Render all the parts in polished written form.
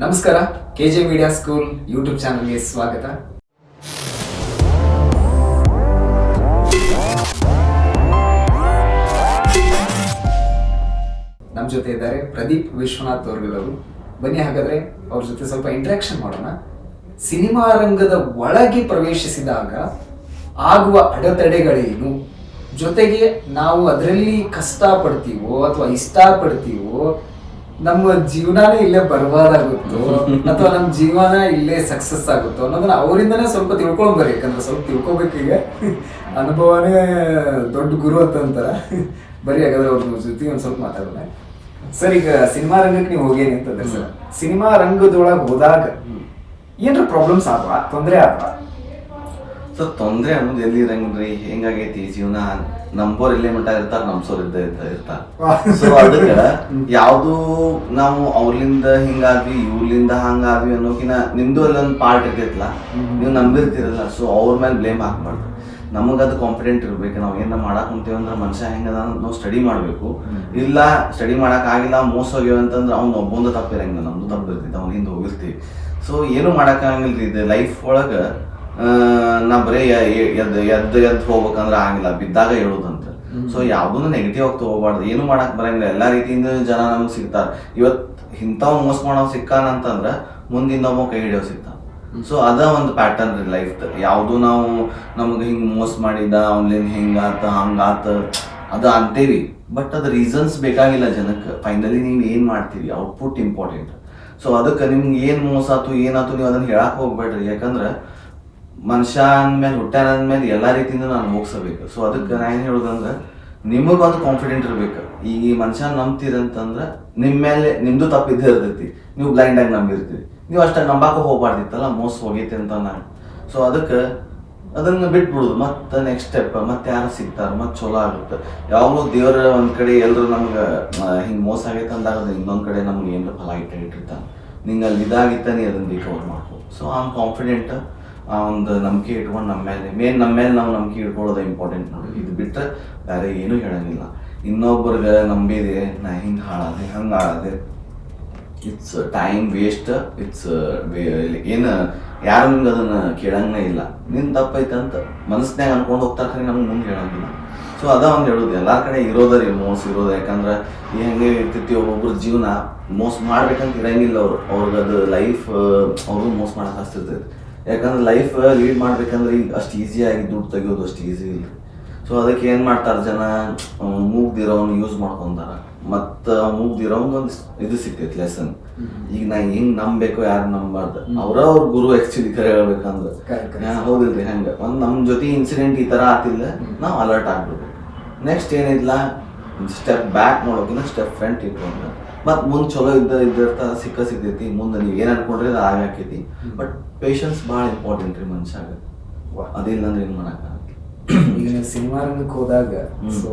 ನಮಸ್ಕಾರ, K J media school YouTube ಚಾನಲ್ಗೆ ಸ್ವಾಗತ. ನಮ್ಮ ಜೊತೆ ಇದ್ದಾರೆ ಪ್ರದೀಪ್ ವಿಶ್ವನಾಥ್ ಅವರುಗಳು. ಬನ್ನಿ ಹಾಗಾದ್ರೆ ಅವ್ರ ಜೊತೆ ಸ್ವಲ್ಪ ಇಂಟ್ರಾಕ್ಷನ್ ಮಾಡೋಣ. ಸಿನಿಮಾ ರಂಗದ ಒಳಗೆ ಪ್ರವೇಶಿಸಿದಾಗ ಆಗುವ ಅಡೆತಡೆಗಳೇನು, ಜೊತೆಗೆ ನಾವು ಅದರಲ್ಲಿ ಕಷ್ಟಪಡ್ತೀವೋ ಅಥವಾ ಇಷ್ಟಪಡ್ತೀವೋ, ನಮ್ಮ ಜೀವನನೇ ಇಲ್ಲೇ ಬರ್ಬಾದಾಗುತ್ತೋ ಅಥವಾ ನಮ್ಮ ಜೀವನ ಇಲ್ಲೇ ಸಕ್ಸಸ್ ಆಗುತ್ತೋ ಅನ್ನೋದನ್ನ ಅವರಿಂದನೇ ಸ್ವಲ್ಪ ತಿಳ್ಕೊಂಡ್ಬರ್ರಿ. ಯಾಕಂದ್ರೆ ಸ್ವಲ್ಪ ತಿಳ್ಕೊಬೇಕೀಗ, ಅನುಭವನೇ ದೊಡ್ಡ ಗುರು ಅಂತಂತಾರ. ಬರೀ ಹಾಗಾದ್ರೆ ಅವ್ರ ಜೊತೆ ಒಂದ್ ಸ್ವಲ್ಪ ಮಾತಾಡೋಣ. ಸರ್, ಈಗ ಸಿನಿಮಾ ರಂಗಕ್ಕೆ ನೀವು ಹೋಗೇನಿ ಅಂತಂದ್ರೆ ಸರ್, ಸಿನಿಮಾ ರಂಗದೊಳಗೆ ಹೋದಾಗ ಏನ್ರ ಪ್ರಾಬ್ಲಮ್ಸ್ ಆದ್ವಾ, ತೊಂದರೆ ಆದ್ವಾ? ಸೊ ತೊಂದರೆ ಅನ್ನೋದು ಎಲ್ಲಿ ಇರಂಗ್ರಿ, ಹೆಂಗಾಗೈತಿ ಜೀವನ, ನಂಬೋರ್ ಇಲ್ಲೇ ಮಟ್ಟ ಇರ್ತಾರ, ನಮ್ಸೋರ್ ಇರ್ತಾರ. ಸೊ ಅದಕ್ಕೆ ಯಾವ್ದು ನಾವು ಅವ್ರಲಿಂದ ಹಿಂಗಾದ್ವಿ ಇವ್ರಲಿಂದ ಹಂಗಾದ್ವಿ ಅನ್ನೋಕಿನ ನಿಮ್ದು ಅಲ್ಲೊಂದು ಪಾರ್ಟ್ ಇರ್ತೈತಲ್ಲ, ನೀವು ನಂಬಿರ್ತಿರಲ್ಲ. ಸೊ ಅವ್ರ ಮೇಲೆ ಬ್ಲೇಮ್ ಹಾಕ್ಬಾರ್ದು. ನಮಗದು ಕಾನ್ಫಿಡೆಂಟ್ ಇರ್ಬೇಕು. ನಾವು ಏನ ಮಾಡಕ್ ಕುಂತೀವಿ ಅಂದ್ರೆ ಮನುಷ್ಯ ಹೆಂಗದ ನಾವು ಸ್ಟಡಿ ಮಾಡ್ಬೇಕು. ಇಲ್ಲ ಸ್ಟಡಿ ಮಾಡಕ್ ಆಗಿಲ್ಲ, ಮೋಸ ಹೋಗ್ಯವ ಅಂತಂದ್ರೆ ಅವ್ನು ಒಬ್ಬೊಂದು ತಪ್ಪಿರಂಗಿಲ್ಲ, ನಮ್ದು ತಪ್ಪಿರ್ತೈತಿ, ಅವ್ನ ಹಿಂದೆ ಹೋಗಿರ್ತೀವಿ. ಸೊ ಏನು ಮಾಡಕ್ ಆಗಂಗಿಲ್ರಿ ಇದು ಲೈಫ್ ಒಳಗ. ನಾ ಬರೀ ಎದ್ದು ಹೋಗ್ಬೇಕಂದ್ರೆ ಆಗಿಲ್ಲ, ಬಿದ್ದಾಗ ಹೇಳುದಂತ. ಸೊ ಯಾವ್ದನ್ನು ನೆಗೆಟಿವ್ ಆಗಿ ತಗೋಬಾರ್ದು. ಏನು ಮಾಡಕ್ ಬರಂಗಿಲ್ಲ, ಎಲ್ಲಾ ರೀತಿಯಿಂದ ಜನ ನಮ್ಗೆ ಸಿಗ್ತಾರ. ಇವತ್ ಇಂಥವ್ ಮೋಸ ಮಾಡೋ ಸಿಕ್ಕಾನಂತಂದ್ರ ಮುಂದಿಂದ ಒಬ್ಬ ಕೈ ಹಿಡಿಯೋ ಸಿಗ್ತಾನ. ಸೊ ಅದ ಒಂದು ಪ್ಯಾಟರ್ನ್ ರೀ ಲೈಫ್. ಯಾವ್ದು ನಾವು ನಮ್ಗೆ ಹಿಂಗ್ ಮೋಸ ಮಾಡಿದ, ಅವ್ನಿಂದ ಹಿಂಗಾತ ಹಂಗಾತ ಅದ ಅಂತೇವಿ, ಬಟ್ ಅದ ರೀಸನ್ಸ್ ಬೇಕಾಗಿಲ್ಲ ಜನಕ್ಕೆ. ಫೈನಲಿ ನೀವು ಏನ್ ಮಾಡ್ತೀವಿ, ಔಟ್ಪುಟ್ ಇಂಪಾರ್ಟೆಂಟ್. ಸೊ ಅದಕ್ಕೆ ನಿಮ್ಗೆ ಏನ್ ಮೋಸ ಆತು ಏನಾಯ್ತು ನೀವು ಅದನ್ನ ಹೇಳಕ್ ಹೋಗ್ಬೇಡ್ರಿ. ಯಾಕಂದ್ರೆ ಮನುಷ್ಯ ಅಂದ್ಮೇಲೆ ಹುಟ್ಟ್ಯಾನ ಅಂದ್ಮೇಲೆ ಎಲ್ಲಾ ರೀತಿಯಿಂದ ನಾನು ಮುಗಿಸಬೇಕು. ಸೊ ಅದಕ್ಕೆ ನಾ ಏನ್ ಹೇಳುದಂದ್ರೆ, ನಿಮಗೊಂದು ಕಾನ್ಫಿಡೆಂಟ್ ಇರ್ಬೇಕು. ಈಗ ಈ ಮನುಷ್ಯ ನಂಬ್ತೀರಂತಂದ್ರ ನಿಮ್ ಮೇಲೆ ನಿಮ್ದು ತಪ್ಪಿದ್ದೇ ಇರ್ತೈತಿ, ನೀವು ಬ್ಲೈಂಡ್ ಆಗಿ ನಂಬಿರ್ತೀವಿ. ನೀವು ಅಷ್ಟ ನಂಬಾಕ ಹೋಗ್ಬಾರ್ದಿತ್ತಲ್ಲ, ಮೋಸ ಹೋಗೈತಿ ಅಂತ ನಾನು. ಸೊ ಅದಕ್ಕೆ ಅದನ್ನ ಬಿಟ್ಬಿಡುದು, ಮತ್ತೆ ನೆಕ್ಸ್ಟ್ ಸ್ಟೆಪ್ ಮತ್ತೆ ಯಾರು ಸಿಗ್ತಾರ, ಮತ್ತೆ ಚಲೋ ಆಗುತ್ತೆ. ಯಾವಾಗಲೂ ದೇವ್ರ ಒಂದ್ ಕಡೆ ಎಲ್ರು ನಮ್ಗೆ ಹಿಂಗ್ ಮೋಸ ಆಗೈತೆ ಅಂದಾಗ ಇನ್ನೊಂದ್ ಕಡೆ ನಮ್ಗೆ ಏನಾರ ಫಲ ಇಟ್ಟಿರ್ತಾನ. ನಿಂಗೆ ಅಲ್ಲಿ ಇದಾಗಿತ್ತ ನೀ ಅದನ್ನ ರಿಕವರ್ ಮಾಡ್ಕೊ. So I confident. ಆ ಒಂದು ನಂಬಿಕೆ ಇಟ್ಕೊಂಡು ನಮ್ಮ ಮೇಲೆ ನಾವು ನಂಬಿಕೆ ಇಟ್ಕೊಳ್ಳೋದು ಇಂಪಾರ್ಟೆಂಟ್ ನೋಡಿ. ಇದು ಬಿಟ್ಟರೆ ಬೇರೆ ಏನು ಹೇಳಂಗಿಲ್ಲ. ಇನ್ನೊಬ್ಬರಿಗೆ ನಂಬಿದೆ ನಾ ಹಿಂಗೆ ಹಾಳಾದೆ ಹಂಗೆ ಹಾಳಾದೆ, ಇಟ್ಸ್ ಟೈಮ್ ವೇಸ್ಟ್. ಇಟ್ಸ್ ಏನು ಯಾರು ನಿಮ್ಗೆ ಅದನ್ನ ಕೇಳಂಗೇ ಇಲ್ಲ. ನಿನ್ ತಪ್ಪೈತೆ ಅಂತ ಮನಸ್ಸಿನಾಗ ಅನ್ಕೊಂಡು ಹೋಗ್ತಾರೆ, ನಮ್ಗೆ ಮುಂದೆ ಹೇಳಂಗಿಲ್ಲ. ಸೊ ಅದ ಒಂದು ಹೇಳುದು, ಎಲ್ಲಾ ಕಡೆ ಇರೋದ್ರಿ ಮೋಸ ಇರೋದು. ಯಾಕಂದ್ರೆ ಈ ಹೆಂಗೆ ಇರ್ತೈತಿ, ಒಬ್ಬೊಬ್ರ ಜೀವನ ಮೋಸ ಮಾಡ್ಬೇಕಂತ ಇರಂಗಿಲ್ಲ. ಅವ್ರಿಗೆ ಅದು ಲೈಫ್ ಅವ್ರು ಮೋಸ ಮಾಡಕ್ ಹಚ್ತಿರ್ತೈತಿ. ಯಾಕಂದ್ರೆ ಲೈಫ್ ಲೀಡ್ ಮಾಡ್ಬೇಕಂದ್ರೆ ಈಗ ಅಷ್ಟು ಈಸಿಯಾಗಿ ದುಡ್ಡು ತೆಗಿಯೋದು ಅಷ್ಟು ಈಸಿ ಇಲ್ಲ. ಸೊ ಅದಕ್ಕೆ ಏನ್ ಮಾಡ್ತಾರ ಜನ, ಮೂಗ್ದಿರೋನ್ ಯೂಸ್ ಮಾಡ್ಕೊಂತಾರ. ಮತ್ತ ಮೂಗ್ದಿರೋಂಗ್ ಒಂದು ಇದು ಸಿಗ್ತೈತಿ ಲೆಸನ್. ಈಗ ನಾ ಹೆಂಗ್ ನಂಬಬೇಕು, ಯಾರು ನಂಬಾರ್ದು, ಅವ್ರ ಗುರು ಆಕ್ಚುಲಿ ಕರೆ ಹೇಳ್ಬೇಕಂದ್ರೆ. ಹೌದಿಲ್ರಿ, ಹಂಗ ಒಂದ್ ನಮ್ ಜೊತೆ ಇನ್ಸಿಡೆಂಟ್ ಈ ತರ ಆತಿಲ್ಲ, ನಾವ್ ಅಲರ್ಟ್ ಆಗ್ಬಿಡ್ಬೇಕು. ನೆಕ್ಸ್ಟ್ ಏನಿಲ್ಲ, ಸ್ಟೆಪ್ ಬ್ಯಾಕ್ ಮಾಡೋಕಿನ್ನ ಸ್ಟೆಪ್ ಫ್ರಂಟ್ ಇಟ್ಕೊಂಡು ಮತ್ ಮುಂದ್ ಚಲೋ ಇದ್ದಿರ್ತ ಸಿಗ್ತೈತಿ. ಮುಂದೆ ನೀವ್ ಏನ್ ಅನ್ಕೊಂಡ್ರಿ ಅದು ಆಗಾಕೈತಿ. ಬಟ್ ಪೇಷನ್ಸ್ ಭಾಳ ಇಂಪಾರ್ಟೆಂಟ್ ರೀ ಮನುಷ್ಯಾಗ. ಅದಿಲ್ಲ ಅಂದ್ರೆ ಏನ್ ಮಾಡಕ್ ಈಗ ನೀವು ಸಿನಿಮಾ ರಂಗಕ್ಕೆ ಹೋದಾಗ ಸೊ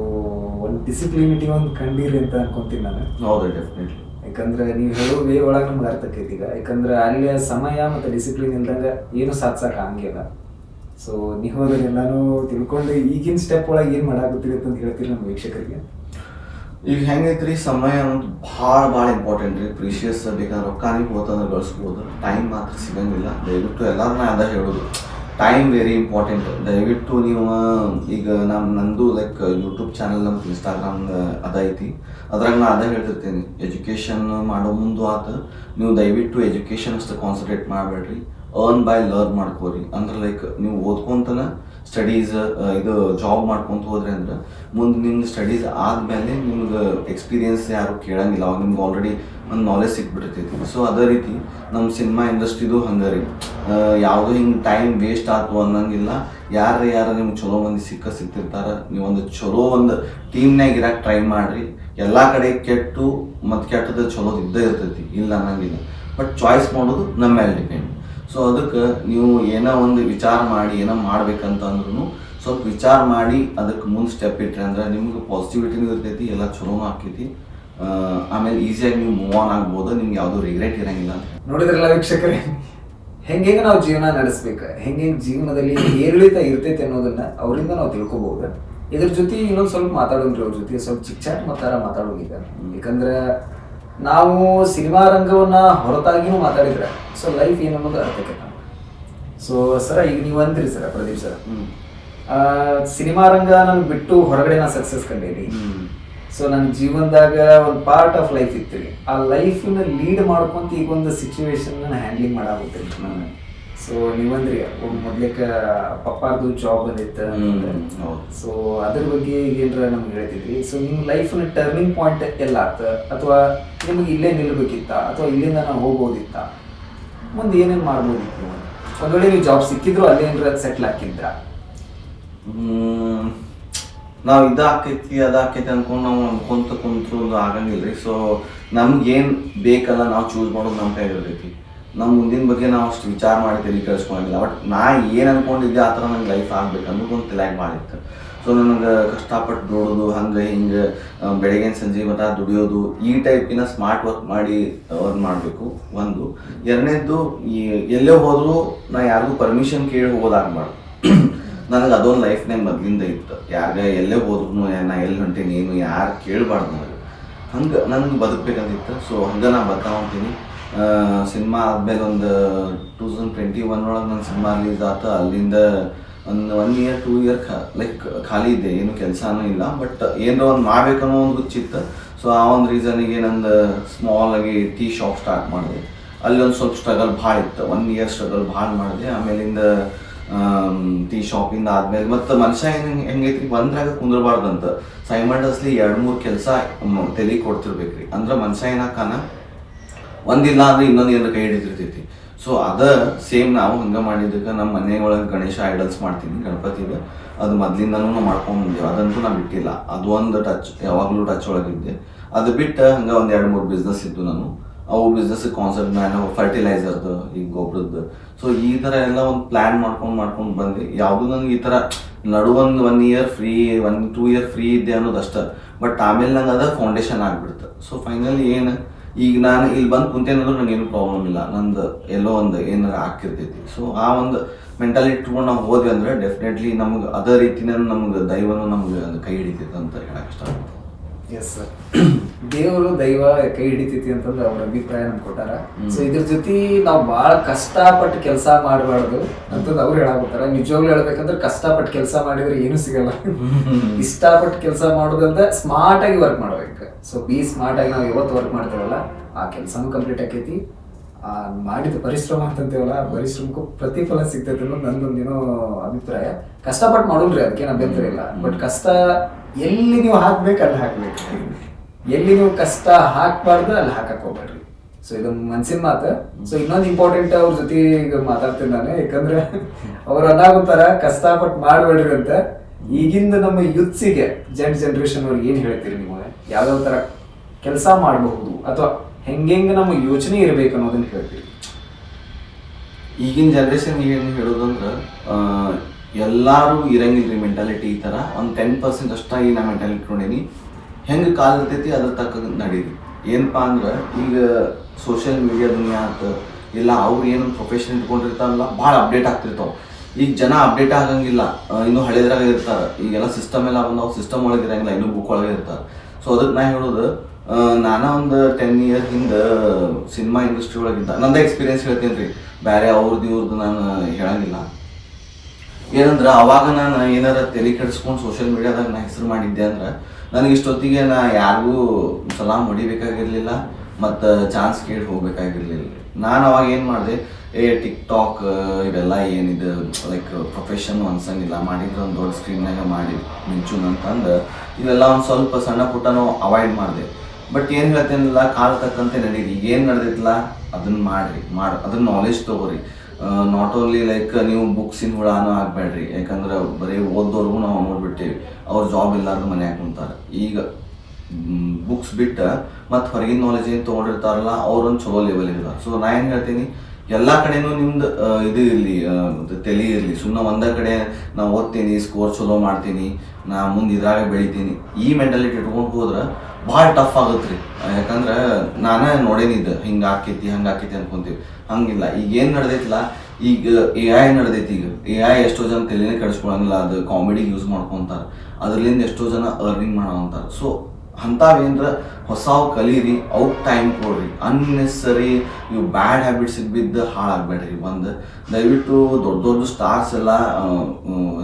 ಒಂದು ಡಿಸಿಪ್ಲಿನಿಟಿ ಒಂದು ಕಂಡಿರಿ ಅಂತ ಅನ್ಕೊಂತೀನಿ ನಾನು. ಹೌದು, ಡೆಫಿನೆಟ್ಲಿ. ಯಾಕಂದ್ರೆ ನೀವು ಹೇಳೋ ವೇ ಒಳಗೆ ನಮ್ಗೆ ಅರ್ಥ ಆಕೈತಿ ಈಗ. ಯಾಕಂದ್ರೆ ಅಲ್ಲಿಯ ಸಮಯ ಮತ್ತು ಡಿಸಿಪ್ಲಿನ್ ಇಲ್ದಂಗ ಏನು ಸಾಧಿಸಕ್ ಹಂಗಿಲ್ಲ. ಸೊ ನೀವು ಅದನ್ನೆಲ್ಲಾನು ತಿಳ್ಕೊಂಡು ಈಗಿನ ಸ್ಟೆಪ್ ಒಳಗೆ ಏನ್ ಮಾಡಾಗುತ್ತೀರಿ ಅಂತ ಹೇಳ್ತೀರಿ ನಮ್ಮ ವೀಕ್ಷಕರಿಗೆ? ಈಗ ಹೆಂಗೈತ್ರಿ, ಸಮಯ ಅನ್ನೋದು ಭಾಳ ಇಂಪಾರ್ಟೆಂಟ್ ರೀ. ಪ್ರೀಶಿಯಸ್. ಬೇಕಾದ್ರೆ ರೊಕ್ಕ ನೀವು ಹೋತಂದ್ರೆ ಗಳಿಸ್ಬೋದು, ಟೈಮ್ ಮಾತ್ರ ಸಿಗಂಗಿಲ್ಲ. ದಯವಿಟ್ಟು ಎಲ್ಲರೂ ನಾ ಅದ ಹೇಳೋದು, ಟೈಮ್ ವೆರಿ ಇಂಪಾರ್ಟೆಂಟ್. ದಯವಿಟ್ಟು ನೀವು ಈಗ ನಂದು ಲೈಕ್ ಯೂಟ್ಯೂಬ್ ಚಾನಲ್, ನಮ್ದು ಇನ್ಸ್ಟಾಗ್ರಾಮ್ ಅದ ಐತಿ. ಅದ್ರಾಗ ನಾ ಅದ ಹೇಳ್ತಿರ್ತೀನಿ, ಎಜುಕೇಷನ್ ಮಾಡೋ ಮುಂದೆ ಆತ ನೀವು ದಯವಿಟ್ಟು ಎಜುಕೇಷನ್ ಅಷ್ಟು ಕಾನ್ಸಂಟ್ರೇಟ್ ಮಾಡಬೇಡ್ರಿ. ಅರ್ನ್ ಬೈ ಲರ್ನ್ ಮಾಡ್ಕೋರಿ. ಅಂದ್ರೆ ಲೈಕ್ ನೀವು ಓದ್ಕೊಂತನ ಸ್ಟಡೀಸ್ ಇದು ಜಾಬ್ ಮಾಡ್ಕೊಂತ ಹೋದ್ರಿ ಅಂದ್ರೆ ಮುಂದೆ ನಿಮ್ದು ಸ್ಟಡೀಸ್ ಆದ್ಮೇಲೆ ನಿಮ್ಗೆ ಎಕ್ಸ್ಪೀರಿಯನ್ಸ್ ಯಾರು ಕೇಳಂಗಿಲ್ಲ, ಅವಾಗ ನಿಮ್ಗೆ ಆಲ್ರೆಡಿ ಒಂದು ನಾಲೆಜ್ ಸಿಕ್ಬಿಟ್ಟಿರ್ತೈತಿ. ಸೊ ಅದೇ ರೀತಿ ನಮ್ಮ ಸಿನಿಮಾ ಇಂಡಸ್ಟ್ರಿದು ಹಂಗೆ ರೀ. ಯಾವುದೋ ಹಿಂಗೆ ಟೈಮ್ ವೇಸ್ಟ್ ಆಯ್ತು ಅನ್ನಂಗಿಲ್ಲ. ಯಾರು ನಿಮ್ಗೆ ಚಲೋ ಮಂದಿ ಸಿಗ್ತಿರ್ತಾರ, ನೀವು ಒಂದು ಚಲೋ ಒಂದು ಟೀಮ್ನಾಗ ಇರಕ್ಕೆ ಟ್ರೈ ಮಾಡ್ರಿ. ಎಲ್ಲ ಕಡೆ ಕೆಟ್ಟು ಮತ್ತು ಕೆಟ್ಟದ ಚಲೋದು ಇದ್ದೇ ಇರ್ತೈತಿ, ಇಲ್ಲ ಅನ್ನಂಗಿಲ್ಲ. ಬಟ್ ಚಾಯ್ಸ್ ಮಾಡೋದು ನಮ್ಮ ಮೇಲೆ ಡಿಪೆಂಡ್. ಸೊ ಅದಕ್ಕೆ ನೀವು ಏನೋ ಒಂದು ವಿಚಾರ ಮಾಡಿ ಏನೋ ಮಾಡ್ಬೇಕಂತ ಅಂದ್ರೂ ಸ್ವಲ್ಪ ವಿಚಾರ ಮಾಡಿ ಅದಕ್ಕೆ ಮುಂದೆ ಸ್ಟೆಪ್ ಇಟ್ರಿ ಅಂದ್ರೆ ನಿಮ್ಗೆ ಪಾಸಿಟಿವಿಟಿನೂ ಇರ್ತೈತಿ, ಎಲ್ಲ ಚಲೋನೂ ಆಕೈತಿ. ಆಮೇಲೆ ಈಸಿಯಾಗಿ ನೀವು ಮೂವ್ ಆನ್ ಆಗ್ಬೋದು, ನಿಮ್ಗೆ ಯಾವುದೂ ರಿಗ್ರೆಟ್ ಇರಂಗಿಲ್ಲ. ನೋಡಿದ್ರಲ್ಲ ವೀಕ್ಷಕರೇ, ಹೆಂಗೆ ನಾವು ಜೀವನ ನಡೆಸ್ಬೇಕು, ಹೆಂಗೆ ಜೀವನದಲ್ಲಿ ಏರಿಳಿತ ಇರ್ತೈತೆ ಅನ್ನೋದನ್ನ ಅವರಿಂದ ನಾವು ತಿಳ್ಕೊಬಹುದು. ಇದ್ರ ಜೊತೆ ಇನ್ನೊಂದು ಸ್ವಲ್ಪ ಮಾತಾಡೋಣ್ರಿ, ಅವ್ರ ಜೊತೆ ಸ್ವಲ್ಪ ಚಿಕ್ ಚಾಟ್ ಮಾತಾಡೋಂಗಿಲ್ಲ. ಯಾಕಂದ್ರೆ ನಾವು ಸಿನಿಮಾ ರಂಗವನ್ನ ಹೊರತಾಗಿನೂ ಮಾತಾಡಿದ್ರೆ ಸೊ ಲೈಫ್ ಏನನ್ನೋದು ಅರ್ಥಕ್ಕೆ ನಮ್ಗೆ. ಸೊ ಸರ ಈಗ ನೀವು ಅಂದ್ರಿ ಸರ ಪ್ರದೀಪ್ ಸರ್, ಸಿನಿಮಾ ರಂಗ ನನ್ಗೆ ಬಿಟ್ಟು ಹೊರಗಡೆ ನಾ ಸಕ್ಸಸ್ ಕಂಡೀನಿ. ಸೊ ನನ್ನ ಜೀವನದಾಗ ಒಂದು ಪಾರ್ಟ್ ಆಫ್ ಲೈಫ್ ಇತ್ತು ರೀ. ಆ ಲೈಫನ್ನ ಲೀಡ್ ಮಾಡ್ಕೊಂತ ಈಗ ಒಂದು ಸಿಚುವೇಶನ್ ಹ್ಯಾಂಡ್ಲಿಂಗ್ ಮಾಡಾಗುತ್ತಿರಿ ನಾನು. ಸೊ ನೀವಂದ್ರಿ ಮೊದ್ಲೇಕ ಪಪ್ಪಾರ್ದು ಜಾಬ್ ಬಂದಿತ್ತು. ಸೊ ಅದ್ರ ಬಗ್ಗೆ ಈಗ ಏನಾರ ನಮ್ಗೆ ಹೇಳ್ತಿದ್ರಿ. ಸೊ ನಿಮ್ಮ ಲೈಫ್ನ ಟರ್ನಿಂಗ್ ಪಾಯಿಂಟ್ ಎಲ್ಲ ಆತ, ಅಥವಾ ನಿಮ್ಗೆ ಇಲ್ಲೇ ನಿಲ್ಬೇಕಿತ್ತ, ಅಥವಾ ಇಲ್ಲಿಂದ ನಾವು ಹೋಗ್ಬೋದಿತ್ತ, ಮುಂದೆ ಏನೇನು ಮಾಡ್ಬೋದಿತ್ತು? ಒಂದ್ ವೇಳೆ ನೀವು ಜಾಬ್ ಸಿಕ್ಕಿದ್ರು ಅಲ್ಲೇ ಏನಾರ ಸೆಟ್ಲ್ ಹಾಕಿದ್ರ? ನಾವು ಇದಾಕೈತಿ ಅದಾಕೈತಿ ಅನ್ಕೊಂಡು ನಾವು ಕುಂತ್ರು ಆಗಂಗಿಲ್ಲ ರೀ. ಸೊ ನಮ್ಗೇನು ಬೇಕಲ್ಲ ನಾವು ಚೂಸ್ ಮಾಡೋದು ನಮ್ಮ ಕೈ ಇರ್ತೈತಿ. ನಮ್ಮ ಮುಂದಿನ ಬಗ್ಗೆ ನಾವು ಅಷ್ಟು ವಿಚಾರ ಮಾಡಿ ತಲೆ ಕೇಳಿಸ್ಕೊಳಂಗಿಲ್ಲ. ಬಟ್ ನಾ ಏನು ಅನ್ಕೊಂಡಿದ್ದೆ ಆ ಥರ ನಂಗೆ ಲೈಫ್ ಆಗ್ಬೇಕು ಅನ್ನೋದೊಂದು ತಲೆಯಾಗಿ ಮಾಡಿತ್ತು. ಸೊ ನನಗೆ ಕಷ್ಟಪಟ್ಟು ದುಡೋದು ಹಂಗೆ ಹಿಂಗೆ ಬೆಳಗ್ಗೆ ಸಂಜೆ ಮಟ್ಟ ದುಡಿಯೋದು ಈ ಟೈಪಿನ ಸ್ಮಾರ್ಟ್ ವರ್ಕ್ ಮಾಡಿ ಅವ್ರು ಮಾಡಬೇಕು ಒಂದು. ಎರಡನೇದ್ದು ಎಲ್ಲೇ ಹೋದರೂ ನಾ ಯಾರಿಗೂ ಪರ್ಮಿಷನ್ ಕೇಳಿ ಹೋಗೋದಾಗಬಾರ್ದು. ನನಗೆ ಅದೊಂದು ಲೈಫ್ನಾಗ ಮೊದಲಿಂದ ಇತ್ತು. ಯಾರ ಎಲ್ಲೇ ಹೋದ್ರು ನಾ ಎಲ್ಲಿ ಹೊಂಟೀನಿ ಏನು ಯಾರು ಕೇಳಬಾರ್ದು ನನಗೆ. ಹಂಗೆ ನನಗೆ ಬದುಕಬೇಕಂತಿತ್ತು. ಸೊ ಹಂಗೆ ನಾ ಹೊಂಟೀನಿ. ಸಿನಿಮಾ ಆದಮೇಲೆ ಒಂದು 2021 ಒಳಗೆ ನನ್ನ ಸಿನಿಮಾ ರಿಲೀಸ್ ಆಯ್ತು. ಅಲ್ಲಿಂದ ಒಂದು 1 year 2 year ಲೈಕ್ ಖಾಲಿ ಇದ್ದೆ, ಏನು ಕೆಲಸನೂ ಇಲ್ಲ. ಬಟ್ ಏನೋ ಒಂದು ಮಾಡ್ಬೇಕನ್ನೋ ಒಂದು ಹುಚ್ಚಿತ್ತು. ಸೊ ಆ ಒಂದು ರೀಸನಿಗೆ ನಂದು ಸ್ಮಾಲ್ ಆಗಿ ಟೀ ಶಾಪ್ ಸ್ಟಾರ್ಟ್ ಮಾಡಿದೆ. ಅಲ್ಲಿ ಒಂದು ಸ್ವಲ್ಪ ಸ್ಟ್ರಗಲ್ ಭಾಳ ಇತ್ತು. 1 year ಸ್ಟ್ರಗಲ್ ಭಾಳ ಮಾಡಿದೆ. ಆಮೇಲಿಂದ ಟೀ ಶಾಪಿಂದ ಆದ್ಮೇಲೆ ಮತ್ತು ಮನುಷ್ಯ ಹೆಂಗೈತ್ರಿ ಬಂದ್ರಾಗ ಕುಂದ್ರಬಾರ್ದಂತ ಸೈಮಂಡಸ್ಲಿ 2-3 ಕೆಲಸ ತಲೆ ಕೊಡ್ತಿರ್ಬೇಕ್ರಿ. ಅಂದ್ರೆ ಮನುಷ್ಯ ಏನಾಕಾನ ಒಂದಿಲ್ಲ ಅಂದ್ರೆ ಇನ್ನೊಂದು ಏನಾರ ಕೈ ಹಿಡಿತಿರ್ತೈತಿ. ಸೊ ಅದ ಸೇಮ್ ನಾವು ಹಂಗೆ ಮಾಡಿದ್ದಕ್ಕೆ ನಮ್ಮ ಮನೆ ಒಳಗೆ ಗಣೇಶ ಐಡಲ್ಸ್ ಮಾಡ್ತೀನಿ, ಗಣಪತಿಗೆ. ಅದು ಮೊದ್ಲಿಂದನೂ ಮಾಡ್ಕೊಂಡು ಬಂದೇವೆ, ಅದಂತೂ ನಾ ಬಿಟ್ಟಿಲ್ಲ. ಅದು ಒಂದು ಟಚ್ ಯಾವಾಗಲೂ ಟಚ್ ಒಳಗಿದ್ದೆ. ಅದು ಬಿಟ್ಟು ಹಂಗೆ ಒಂದು 2-3 ಬಿಸ್ನೆಸ್ ಇದ್ದು ನಾನು. ಅವು ಬಿಸ್ನೆಸ್ ಕಾನ್ಸೆಪ್ಟ್ ಮ್ಯಾನು ಫರ್ಟಿಲೈಸರ್ದು ಈಗ ಗೊಬ್ಬರದ್ದು. ಸೊ ಈ ಥರ ಎಲ್ಲ ಒಂದು ಪ್ಲ್ಯಾನ್ ಮಾಡ್ಕೊಂಡು ಬಂದೆ. ಯಾವುದೂ ನನಗೆ ಈ ಥರ ನಡುವೊಂದು 1 year ಫ್ರೀ 1-2 year ಫ್ರೀ ಇದ್ದೆ ಅನ್ನೋದಷ್ಟೇ. ಬಟ್ ಆಮೇಲೆ ನಂಗೆ ಅದು ಫೌಂಡೇಶನ್ ಆಗಿಬಿಡುತ್ತೆ. ಸೊ ಫೈನಲಿ ಏನು ಈಗ ನಾನು ಇಲ್ಲಿ ಬಂದು ಕುಂತೇನಂದ್ರೂ ನನಗೇನು ಪ್ರಾಬ್ಲಮ್ ಇಲ್ಲ, ನಂದು ಎಲ್ಲೋ ಒಂದು ಏನಾರು ಆಗ್ತಿರ್ತೈತಿ. ಸೊ ಆ ಒಂದು ಮೆಂಟಾಲಿಟಿ ಇಟ್ಕೊಂಡು ನಾವು ಹೋದ್ವಿ ಅಂದರೆ ಡೆಫಿನೆಟ್ಲಿ ನಮ್ಗೆ ಅದೇ ರೀತಿನ ನಮ್ಗೆ ದೈವನೂ ನಮ್ಗೆ ಅದು ಕೈ ಹಿಡಿತೈತೆ ಅಂತ ಹೇಳಕ್ಕೆ ಇಷ್ಟಪಡ್ತೀನಿ. ಎಸ್ ಸರ್, ದೇವರು ದೈವ ಕೈ ಹಿಡಿತೈತಿ ಅಂತಂದು ಅವ್ರ ಅಭಿಪ್ರಾಯ ನಮ್ಗೆ ಕೊಟ್ಟಾರ. ಸೊ ಇದ್ರ ಜೊತೆ ನಾವು ಭಾಳ ಕಷ್ಟಪಟ್ಟು ಕೆಲಸ ಮಾಡಬಾರ್ದು ಅಂತಂದು ಅವ್ರು ಹೇಳಾಕತ್ತಾರ. ನಿಜವಾಗ್ಲೂ ಹೇಳ್ಬೇಕಂದ್ರೆ ಕಷ್ಟಪಟ್ಟು ಕೆಲಸ ಮಾಡಿದ್ರೆ ಏನು ಸಿಗಲ್ಲ. ಇಷ್ಟಪಟ್ಟು ಕೆಲಸ ಮಾಡೋದಂದ್ರೆ ಸ್ಮಾರ್ಟ್ ಆಗಿ ವರ್ಕ್ ಮಾಡ್ಬೇಕು. ಸೊ ಬಿ ಸ್ಮಾರ್ಟ್ ಆಗಿ ನಾವು ಯಾವತ್ತು ವರ್ಕ್ ಮಾಡ್ತೇವಲ್ಲ ಆ ಕೆಲಸನೂ ಕಂಪ್ಲೀಟ್ ಆಕೈತಿ. ಮಾಡಿದ ಪರಿಶ್ರಮ ಅಂತಂತೇವಲ್ಲ ಆ ಪರಿಶ್ರಮಕ್ಕೂ ಪ್ರತಿಫಲ ಸಿಗ್ತೈತೆ ಅನ್ನೋದು ನಂದೊಂದೇನೋ ಅಭಿಪ್ರಾಯ. ಕಷ್ಟಪಟ್ಟು ಮಾಡೋಲ್ರಿ, ಅದಕ್ಕೇನು ಅಭ್ಯಂತರ ಇಲ್ಲ. ಬಟ್ ಕಷ್ಟ ಎಲ್ಲಿ ನೀವು ಹಾಕ್ಬೇಕು ಅಲ್ಲಿ ಹಾಕ್ಬೇಕು, ಎಲ್ಲಿ ನೀವು ಕಷ್ಟ ಹಾಕ್ಬಾರ್ದು ಅಲ್ಲಿ ಹಾಕಕ್ ಹೋಗ್ಬೇಡ್ರಿ. ಸೊ ಇದೊಂದು ಮನ್ಸಿನ ಮಾತು. ಸೊ ಇನ್ನೊಂದು ಇಂಪಾರ್ಟೆಂಟ್ ಅವ್ರ ಜೊತೆ ಈಗ ಮಾತಾಡ್ತೀನಿ ನಾನು, ಯಾಕಂದ್ರೆ ಅವ್ರು ಅನ್ನಾಗುತ್ತಾರ ಕಷ್ಟಪಟ್ಟು ಮಾಡಬೇಡ್ರಿ ಅಂತ. ಈಗಿಂದ ನಮ್ಮ ಯೂತ್ಸಿಗೆ ಜನರೇಷನ್ ಅವ್ರಿಗೆ ಏನು ಹೇಳ್ತೀರಿ ನೀವು? ಯಾವ್ಯಾವ ಥರ ಕೆಲಸ ಮಾಡಬಹುದು ಅಥವಾ ಹೆಂಗೆ ನಮ್ಮ ಯೋಚನೆ ಇರಬೇಕು ಅನ್ನೋದನ್ನ ಹೇಳ್ತೀರಿ? ಈಗಿನ ಜನ್ರೇಷನ್ ಏನು ಹೇಳೋದಂದ್ರೆ ಎಲ್ಲರೂ ಇರಂಗಿಲ್ರಿ ಮೆಂಟಾಲಿಟಿ ಈ ಥರ. ಒಂದು 10% ಅಷ್ಟೇ ಈ ನಾ ಮೆಂಟಾಲಿಟಿ ಇಟ್ಕೊಂಡೀನಿ. ಹೆಂಗೆ ಕಾಲ ಇರ್ತೈತಿ ಅದ್ರ ತಕ್ಕ ನಡೀರಿ. ಏನಪ್ಪ ಅಂದ್ರೆ ಈಗ ಸೋಷಿಯಲ್ ಮೀಡಿಯಾ ದುನಿಯಾ ಅಂತ ಇಲ್ಲ, ಅವ್ರು ಏನು ಪ್ರೊಫೆಷನ್ ಇಟ್ಕೊಂಡಿರ್ತಾರಲ್ಲ ಭಾಳ ಅಪ್ಡೇಟ್ ಆಗ್ತಿರ್ತಾವೆ. ಈಗ ಜನ ಅಪ್ಡೇಟ್ ಆಗಂಗಿಲ್ಲ, ಇನ್ನೂ ಹಳೇದ್ರಾಗ ಇರ್ತಾರೆ. ಈಗೆಲ್ಲ ಸಿಸ್ಟಮ್ ಎಲ್ಲ ಬಂದು ಸಿಸ್ಟಮ್ ಒಳಗೆ ಇರಂಗಿಲ್ಲ, ಇನ್ನೂ ಬುಕ್ ಒಳಗೆ ಇರ್ತಾರೆ. ಸೊ ಅದಕ್ಕೆ ನಾ ಹೇಳೋದು, ನಾನು ಒಂದು 10 year ಹಿಂದೆ ಸಿನಿಮಾ ಇಂಡಸ್ಟ್ರಿ ಒಳಗಿದ್ದ ನಂದೇ ಎಕ್ಸ್ಪೀರಿಯನ್ಸ್ ಹೇಳ್ತೀನಿ ರೀ, ಬೇರೆ ಅವ್ರದ್ದು ಇವ್ರದ್ದು ನಾನು ಹೇಳಂಗಿಲ್ಲ. ಏನಂದ್ರೆ ಅವಾಗ ನಾನು ಏನಾರ ತಲೆ ಕೆಡಿಸ್ಕೊಂಡು ಸೋಷಿಯಲ್ ಮೀಡಿಯಾದಾಗ ನಾ ಹೆಸರು ಮಾಡಿದ್ದೆ ಅಂದ್ರೆ ನನಗೆ ಇಷ್ಟೊತ್ತಿಗೆ ನಾ ಯಾರಿಗೂ ಸಲಾಮ್ ಹೊಡಿಬೇಕಾಗಿರಲಿಲ್ಲ ಮತ್ತು ಚಾನ್ಸ್ ಕೇಳಿ ಹೋಗ್ಬೇಕಾಗಿರ್ಲಿಲ್ಲ. ನಾನು ಅವಾಗ ಏನು ಮಾಡಿದೆ, ಟಿಕ್ಟಾಕ್ ಇವೆಲ್ಲ ಏನಿದೆ ಲೈಕ್ ಪ್ರೊಫೆಷನ್ ಅನ್ಸಂಗಿಲ್ಲ, ಮಾಡಿದ್ರೆ ಒಂದು ದೊಡ್ಡ ಸ್ಕ್ರೀನ್ನಾಗ ಮಾಡಿ ಮಿಂಚುನ್ ಅಂತಂದು ಇವೆಲ್ಲ ಒಂದು ಸ್ವಲ್ಪ ಸಣ್ಣ ಪುಟ್ಟನೂ ಅವಾಯ್ಡ್ ಮಾಡಿದೆ. ಬಟ್ ಏನು ಹೇಳ್ತೇನಿಲ್ಲ, ಕಾಲ ತಕ್ಕಂತೆ ನಡೀರಿ. ಈಗ ಏನು ನಡೆದಿತ್ತಲ್ಲ ಅದನ್ನು ಮಾಡಿರಿ, ಅದನ್ನ ನಾಲೆಜ್ ತೊಗೋರಿ. ನಾಟ್ ಓನ್ಲಿ ಲೈಕ್ ನೀವು ಬುಕ್ಸಿನ ಹುಳಾನು ಆಗಬೇಡ್ರಿ. ಯಾಕಂದ್ರೆ ಬರೀ ಓದೋರ್ಗೂ ನಾವು ನೋಡ್ಬಿಟ್ಟೇವಿ, ಅವ್ರ ಜಾಬ್ ಇಲ್ಲಾರ್ದು ಮನ್ಯಾಗ ಕುಂತಾರೆ. ಈಗ ಬುಕ್ಸ್ ಬಿಟ್ಟು ಮತ್ತು ಹೊರಗಿನ ನಾಲೆಜ್ ಏನು ತೊಗೊಂಡಿರ್ತಾರಲ್ಲ ಅವ್ರೊಂದು ಚಲೋ ಲೆವೆಲ್ ಇರ್ತಾರೆ. ಸೊ ನಾ ಏನು ಹೇಳ್ತೀನಿ, ಎಲ್ಲ ಕಡೆನೂ ನಿಮ್ದು ಇದು ಇರಲಿ, ತಲೆ ಇರಲಿ. ಸುಮ್ಮನೆ ಒಂದೇ ಕಡೆ ನಾ ಓದ್ತೀನಿ, ಸ್ಕೋರ್ ಚಲೋ ಮಾಡ್ತೀನಿ, ನಾ ಮುಂದೆ ಇದ್ರಾಗ ಬೆಳಿತೀನಿ, ಈ ಮೆಂಟಾಲಿಟಿ ಇಟ್ಕೊಂಡು ಹೋದ್ರೆ ಭಾಳ ಟಫ್ ಆಗುತ್ತೆ ರೀ. ಯಾಕಂದ್ರೆ ನಾನೇ ನೋಡೇನಿದ್ದೆ, ಹಿಂಗೆ ಆಕೈತಿ ಹಂಗೆ ಆಕೈತಿ ಅನ್ಕೊಂತೀವಿ. ಹಂಗಿಲ್ಲ. ಈಗ ಏನು ನಡೆದೈತಿಲ್ಲ, ಈಗ AI ನಡೆದೈತಿ. ಈಗ AI ಎಷ್ಟೋ ಜನ ತಲೆನೇ ಕೆಡಿಸ್ಕೊಳಂಗಿಲ್ಲ, ಅದು ಕಾಮಿಡಿಗೆ ಯೂಸ್ ಮಾಡ್ಕೊತಾರೆ, ಅದರಿಂದ ಎಷ್ಟೋ ಜನ ಅರ್ನಿಂಗ್ ಮಾಡೋ ಅಂತಾರೆ. ಸೊ ಅಂಥವೇನ್ರ ಹೊಸವು ಕಲೀರಿ, ಅವಕ್ಕೆ ಟೈಮ್ ಕೊಡ್ರಿ. ಅನ್ನೆಸರಿ ಇವು ಬ್ಯಾಡ್ ಹ್ಯಾಬಿಟ್ಸಿಗೆ ಬಿದ್ದು ಹಾಳಾಗಬೇಡ್ರಿ. ಒಂದು ದಯವಿಟ್ಟು ದೊಡ್ಡ ದೊಡ್ಡ ಸ್ಟಾರ್ಸ್ ಎಲ್ಲ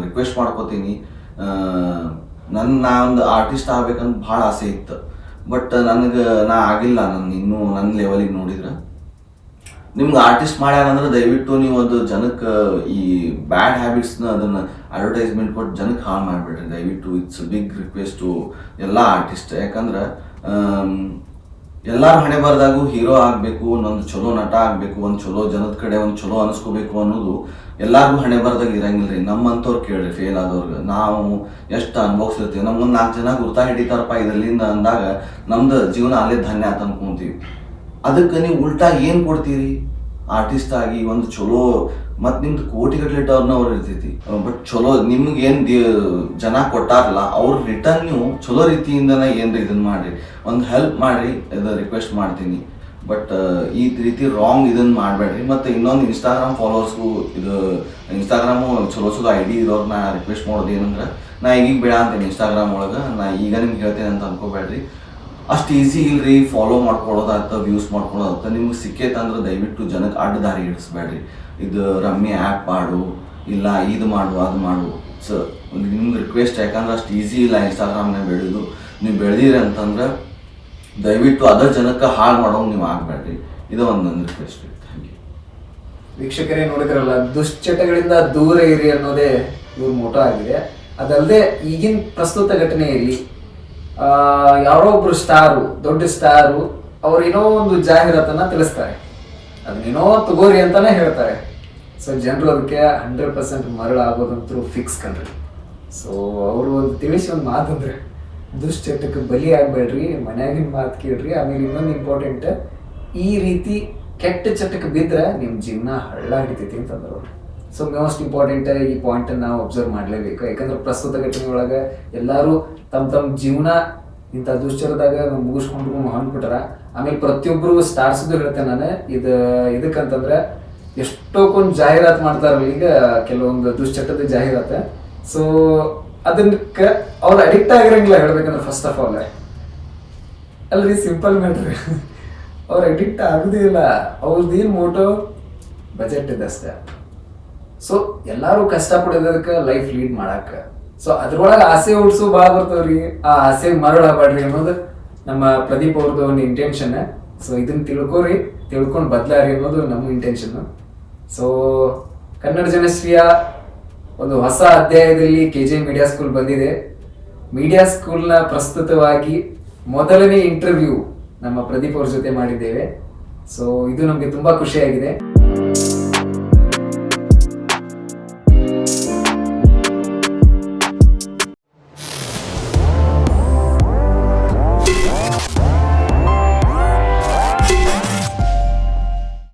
ರಿಕ್ವೆಸ್ಟ್ ಮಾಡ್ಕೋತೀನಿ. ನಾ ಒಂದು ಆರ್ಟಿಸ್ಟ್ ಆಗ್ಬೇಕಂತ ಭಾಳ ಆಸೆ ಇತ್ತು, ಬಟ್ ನಾ ಆಗಿಲ್ಲ. ಇನ್ನೂ ನನ್ನ ಲೆವೆಲಿಗೆ ನೋಡಿದ್ರೆ ನಿಮ್ಗೆ ಆರ್ಟಿಸ್ಟ್ ಮಾಡ್ಯಾರಂದ್ರೆ ದಯವಿಟ್ಟು ನೀವು ಅದು ಜನಕ್ಕೆ ಈ ಬ್ಯಾಡ್ ಹ್ಯಾಬಿಟ್ಸ್ನ ಅದನ್ನು ಅಡ್ವರ್ಟೈಸ್ಮೆಂಟ್ ಕೊಟ್ಟು ಜನಕ್ಕೆ ಹಾಳು ಮಾಡಿಬಿಡ್ರಿ ದಯವಿಟ್ಟು. ಇಟ್ಸ್ ಬಿಗ್ ರಿಕ್ವೆಸ್ಟು ಎಲ್ಲ ಆರ್ಟಿಸ್ಟ್. ಯಾಕಂದ್ರೆ ಎಲ್ಲರ ಹಣೆ ಬರ್ದಾಗೂ ಹೀರೋ ಆಗಬೇಕು, ಒಂದು ಚಲೋ ನಟ ಆಗಬೇಕು, ಒಂದು ಚಲೋ ಜನದ ಕಡೆ ಒಂದು ಚಲೋ ಅನಿಸ್ಕೋಬೇಕು ಅನ್ನೋದು ಎಲ್ಲರಿಗೂ ಹಣೆ ಬರ್ದಾಗ ಇರಂಗಿಲ್ಲ ರೀ. ನಮ್ಮಂಥವ್ರು ಕೇಳ್ರಿ, ಫೇಲ್ ಆದವ್ರಿಗೆ ನಾವು ಎಷ್ಟು ಅನುಭವಿಸಿರ್ತೀವಿ. ನಮ್ಮೊಂದು 4 ಜನ ಗುರ್ತಾ ಹಿಡಿತಾರಪ್ಪ ಇದರಿಂದ ಅಂದಾಗ ನಮ್ದು ಜೀವನ ಅಲ್ಲೇ ಧನ್ಯ ಅಂತ ಅನ್ಕೊಂತೀವಿ. ಅದಕ್ಕೆ ನೀವು ಉಲ್ಟಾ ಏನು ಕೊಡ್ತೀರಿ? ಆರ್ಟಿಸ್ಟ್ ಆಗಿ ಒಂದು ಚಲೋ ಮತ್ತು ನಿಮ್ದು ಕೋಟಿಗಟ್ಟಲೆ ಟರ್ನ್ ಓವರ್ ಇರ್ತೈತಿ, ಬಟ್ ಚಲೋ ನಿಮ್ಗೆ ಏನು ಜನ ಕೊಟ್ಟಾರಲ್ಲ ಅವ್ರ ರಿಟರ್ನ್ ನೀವು ಚಲೋ ರೀತಿಯಿಂದನೇ ಏನು ಇದನ್ನು ಮಾಡಿರಿ, ಒಂದು ಹೆಲ್ಪ್ ಮಾಡಿರಿ, ಇದು ರಿಕ್ವೆಸ್ಟ್ ಮಾಡ್ತೀನಿ. ಬಟ್ ಈ ರೀತಿ ರಾಂಗ್ ಇದನ್ನು ಮಾಡಬೇಡ್ರಿ. ಮತ್ತು ಇನ್ನೊಂದು ಇನ್ಸ್ಟಾಗ್ರಾಮ್ ಫಾಲೋವರ್ಸ್ಗೂ ಇದು ಇನ್ಸ್ಟಾಗ್ರಾಮು ಚಲೋ ಐ ಡಿ ಇರೋರ್ನ ರಿಕ್ವೆಸ್ಟ್ ಮಾಡೋದು ಏನಂದ್ರೆ, ನಾ ಈಗ ಬೇಡ ಅಂತೀನಿ ಇನ್ಸ್ಟಾಗ್ರಾಮ್ ಒಳಗೆ, ನಾ ಈಗ ನಿಮ್ಗೆ ಹೇಳ್ತೇನೆ ಅಂತ ಅನ್ಕೋಬೇಡ್ರಿ. ಅಷ್ಟು ಈಸಿ ಇಲ್ರಿ ಫಾಲೋ ಮಾಡ್ಕೊಳ್ಳೋದಾಗ್ತ, ವ್ಯೂಸ್ ಮಾಡ್ಕೊಳ್ಳೋದಾಗ್ತ. ನಿಮ್ಗೆ ಸಿಕ್ಕೈತಂದ್ರೆ ದಯವಿಟ್ಟು ಜನಕ್ಕೆ ಅಡ್ಡ ದಾರಿ ಹಿಡಿಸ್ಬೇಡ್ರಿ. ಇದು ರಮ್ಮಿ ಆ್ಯಪ್ ಮಾಡು, ಇಲ್ಲ ಇದು ಮಾಡು, ಅದು ಮಾಡು. ಸೊ ನಿಮ್ಗೆ ರಿಕ್ವೆಸ್ಟ್, ಯಾಕಂದ್ರೆ ಅಷ್ಟು ಈಸಿ ಇಲ್ಲ ಇನ್ಸ್ಟಾಗ್ರಾಮ್ನಾಗ ಬೆಳೆಯೋದು. ನೀವು ಬೆಳೆದಿರಿ ಅಂತಂದ್ರೆ ದಯವಿಟ್ಟು ಅದರ ಜನಕ್ಕೆ ಹಾಳು ಮಾಡೋಂಗೆ ನೀವು ಆಗಬೇಡ್ರಿ. ಇದು ಒಂದು ನನ್ನ ರಿಕ್ವೆಸ್ಟ್. Thank you. ವೀಕ್ಷಕರೇ ನೋಡಿದ್ರಲ್ಲ, ದುಶ್ಚಟಗಳಿಂದ ದೂರ ಇರಿ ಅನ್ನೋದೇ ಇವ್ರ ಮೋಟೋ ಆಗಿದೆ. ಅದಲ್ಲದೆ ಈಗಿನ ಪ್ರಸ್ತುತ ಘಟನೆಯಲ್ಲಿ ಯಾರೋ ಒಬ್ರು ಸ್ಟಾರು, ದೊಡ್ಡ ಸ್ಟಾರು, ಅವ್ರೇನೋ ಒಂದು ಜಾಹೀರಾತನ್ನ ತಿಳಿಸ್ತಾರೆ, ಅದನ್ನೇನೋ ತಗೋರಿ ಅಂತಾನೆ ಹೇಳ್ತಾರೆ. ಸೊ ಜನರು ಅದಕ್ಕೆ 100% ಮರಳಾಗೋದಂತೂ ಫಿಕ್ಸ್ ಕಣ್ರಿ. ಸೊ ಅವರು ತಿಳಿಸಿ ಒಂದು ಮಾತಂದ್ರೆ, ದುಶ್ಚಟಕ್ಕೆ ಬಲಿ ಆಗಬೇಡ್ರಿ, ಮನ್ಯಾಗಿನ ಮಾತು ಕೇಳ್ರಿ. ಆಮೇಲೆ ಇನ್ನೊಂದು ಇಂಪಾರ್ಟೆಂಟ್, ಈ ರೀತಿ ಕೆಟ್ಟ ಚಟಕ್ಕೆ ಬಿದ್ದರೆ ನಿಮ್ಮ ಜೀವನ ಹಳ್ಳ ಹಿಡಿತೈತಿ ಅಂತಂದ್ರು ಅವರು. ಸೊ ಮೋಸ್ಟ್ ಇಂಪಾರ್ಟೆಂಟ್ ಈ ಪಾಯಿಂಟನ್ನು ನಾವು ಅಬ್ಸರ್ವ್ ಮಾಡಲೇಬೇಕು. ಯಾಕಂದ್ರೆ ಪ್ರಸ್ತುತ ಘಟನೆ ಒಳಗೆ ಎಲ್ಲರೂ ತಮ್ಮ ಜೀವನ ಇಂಥ ದುಶ್ಚರದಾಗ ಮುಗಿಸ್ಕೊಂಡು ಹೊಂದ್ಬಿಟ್ಟಾರ. ಆಮೇಲೆ ಪ್ರತಿಯೊಬ್ಬರು ಸ್ಟಾರ್ಸ್ದು ಹೇಳ್ತೇನೆ ನಾನು, ಇದಕ್ಕಂತಂದ್ರೆ ಎಷ್ಟೊಂದು ಜಾಹೀರಾತು ಮಾಡ್ತಾರಲ್ಲ ಈಗ, ಕೆಲವೊಂದು ದುಶ್ಚಟದ ಜಾಹೀರಾತು. ಸೊ ಅದಕ್ಕೆ ಅವ್ರು ಅಡಿಕ್ಟ್ ಆಗಿರಂಗಿಲ್ಲ ಹೇಳ್ಬೇಕಂದ್ರೆ. ಫಸ್ಟ್ ಆಫ್ ಆಲ್ ಅಲ್ರಿ, ಸಿಂಪಲ್ ಮ್ಯಾಟ್ರಿ, ಅವ್ರು ಅಡಿಕ್ಟ್ ಆಗೋದೇ ಇಲ್ಲ. ಅವ್ರದ್ದು ಏನು ಮೋಟೋ ಬಜೆಟ್ ಇದೆ ಅಷ್ಟೇ. ಸೊ ಎಲ್ಲರೂ ಕಷ್ಟಪಡೋದಕ್ಕೆ ಲೈಫ್ ಲೀಡ್ ಮಾಡಕ್ಕೆ. ಸೊ ಅದ್ರೊಳಗೆ ಆಸೆ ಹುಡ್ಸು ಭಾಳ ಬರ್ತಾವ್ರಿ. ಆ ಆಸೆಗೆ ಮರಳಾಗಬೇಡ್ರಿ ಅನ್ನೋದು ನಮ್ಮ ಪ್ರದೀಪ್ ಅವ್ರದ್ದು ಒಂದು ಇಂಟೆನ್ಷನ್. ಸೊ ಇದನ್ನ ತಿಳ್ಕೊಂಡು ಬದಲಾರಿ ಅನ್ನೋದು ನಮ್ಮ ಇಂಟೆನ್ಷನ್. ಸೊ ಕನ್ನಡ ಜನಶ್ರೀಯ ಒಂದು ಹೊಸ ಅಧ್ಯಾಯದಲ್ಲಿ KJ ಮೀಡಿಯಾ ಸ್ಕೂಲ್ ಬಂದಿದೆ. ಮೀಡಿಯಾ ಸ್ಕೂಲ್ನ ಪ್ರಸ್ತುತವಾಗಿ ಮೊದಲನೇ ಇಂಟರ್ವ್ಯೂ ನಮ್ಮ ಪ್ರದೀಪ್ ಅವ್ರ ಜೊತೆ ಮಾಡಿದ್ದೇವೆ. ಸೊ ಇದು ನಮಗೆ ತುಂಬಾ ಖುಷಿಯಾಗಿದೆ.